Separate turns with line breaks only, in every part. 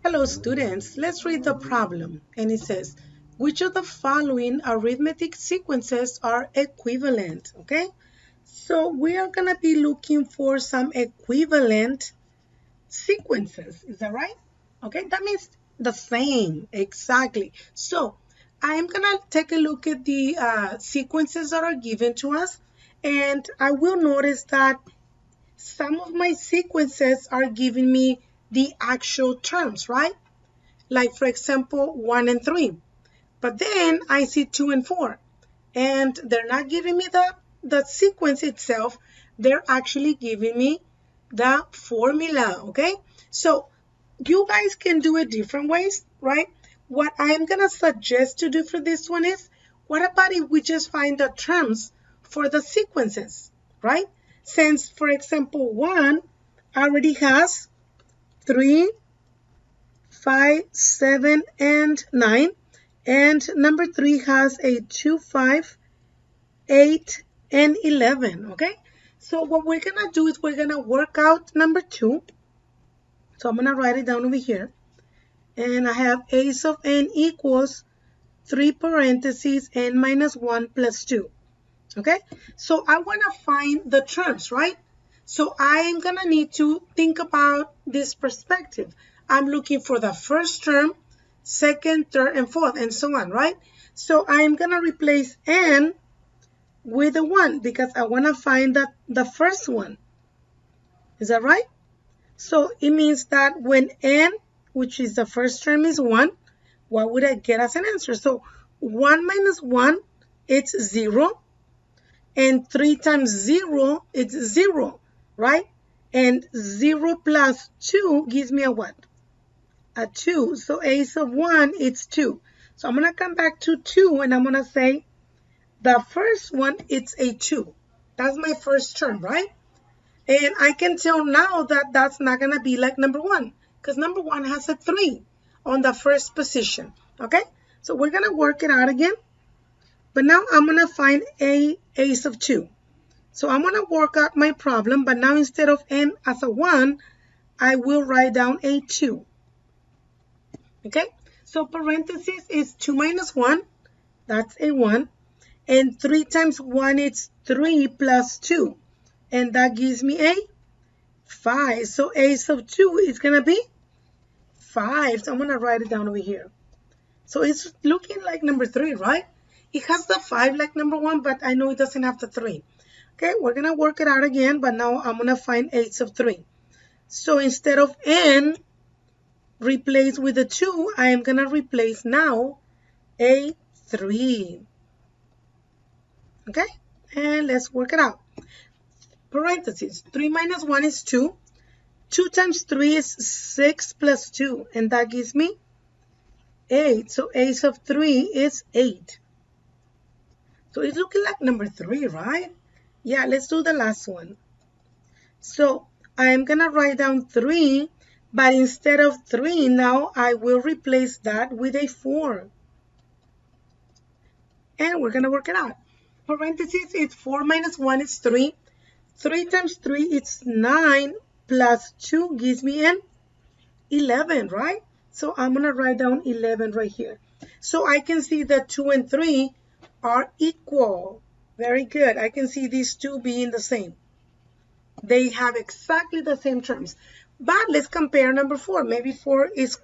Hello students, let's read the problem. And it says, which of the following arithmetic sequences are equivalent? Okay, so we are going to be looking for some equivalent sequences. Is that right? Okay, that means the same, exactly. So I'm going to take a look at the sequences that are given to us. And I will notice that some of my sequences are giving me the actual terms, right? Like for example 1 and 3, but then I see 2 and 4, and they're not giving me the sequence itself, they're actually giving me the formula. Okay, so you guys can do it different ways, right? What I'm gonna suggest to do for this one is, what about if we just find the terms for the sequences, right? Since for example 1 already has 3, 5, 7, and 9. And number 3 has a 2, 5, 8, and 11. Okay, so what we're going to do is we're going to work out number 2. So I'm going to write it down over here. And I have a of n equals 3 parentheses n minus 1 plus 2. Okay, so I want to find the terms, right? So I'm going to need to think about this perspective. I'm looking for the first term, second, third, and fourth, and so on, right? So I'm going to replace n with a 1 because I want to find the first one. Is that right? So it means that when n, which is the first term, is 1, what would I get as an answer? So 1 minus 1, it's 0. And 3 times 0, it's 0, right? And 0 plus 2 gives me a what? A 2. So a of 1, it's 2. So I'm going to come back to 2, and I'm going to say the first one, it's a 2. That's my first term, right? And I can tell now that that's not going to be like number 1, because number 1 has a 3 on the first position, okay? So we're going to work it out again. But now I'm going to find a ace of 2. So I'm going to work out my problem, but now instead of n as a 1, I will write down a 2. Okay? So parentheses is 2 minus 1. That's a 1. And 3 times 1 is 3 plus 2. And that gives me a 5. So a of 2 is going to be 5. So I'm going to write it down over here. So it's looking like number 3, right? It has the 5 like number 1, but I know it doesn't have the 3. Okay, we're going to work it out again, but now I'm going to find 8 of 3. So instead of n replaced with a 2, I am going to replace now a 3. Okay, and let's work it out. Parentheses, 3 minus 1 is 2. 2 times 3 is 6 plus 2, and that gives me 8. So 8 of 3 is 8. So it's looking like number 3, right? Yeah, let's do the last one. So I'm going to write down 3, but instead of 3, now I will replace that with a 4. And we're going to work it out. Parentheses, it's 4 minus 1 is 3. 3 times 3 is 9 plus 2 gives me an 11, right? So I'm going to write down 11 right here. So I can see that 2 and 3 are equal. Very good. I can see these two being the same. They have exactly the same terms. But let's compare number 4. Maybe 4 is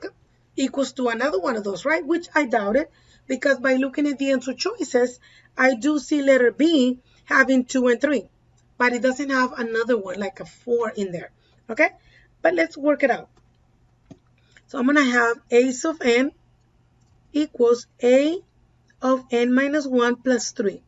equals to another one of those, right? Which I doubt it, because by looking at the answer choices, I do see letter B having 2 and 3. But it doesn't have another one, like a 4 in there, okay? But let's work it out. So I'm going to have a of n equals a of n minus 1 plus 3.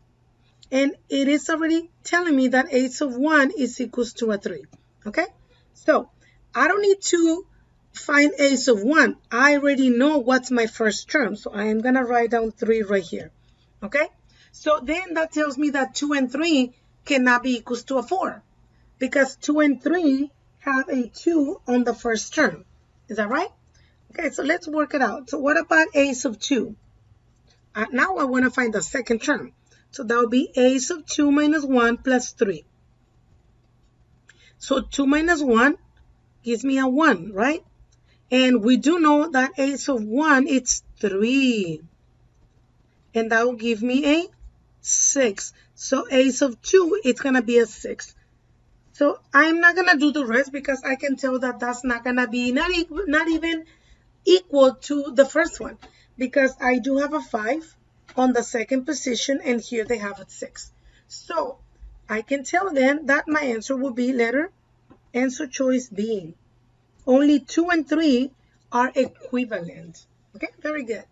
And it is already telling me that a of 1 is equals to a 3. Okay? So I don't need to find a of 1. I already know what's my first term. So I am going to write down 3 right here. Okay? So then that tells me that 2 and 3 cannot be equals to a 4. Because 2 and 3 have a 2 on the first term. Is that right? Okay, so let's work it out. So what about a of 2? Now I want to find the second term. So that will be a of 2 minus 1 plus 3. So 2 minus 1 gives me a 1, right? And we do know that ace of 1, it's 3. And that will give me a 6. So ace of 2, it's going to be a 6. So I'm not going to do the rest because I can tell that that's not going to be not even equal to the first one, because I do have a 5 on the second position and here they have a 6. So I can tell then that my answer will be letter answer choice B. Only 2 and 3 are equivalent. Okay, very good.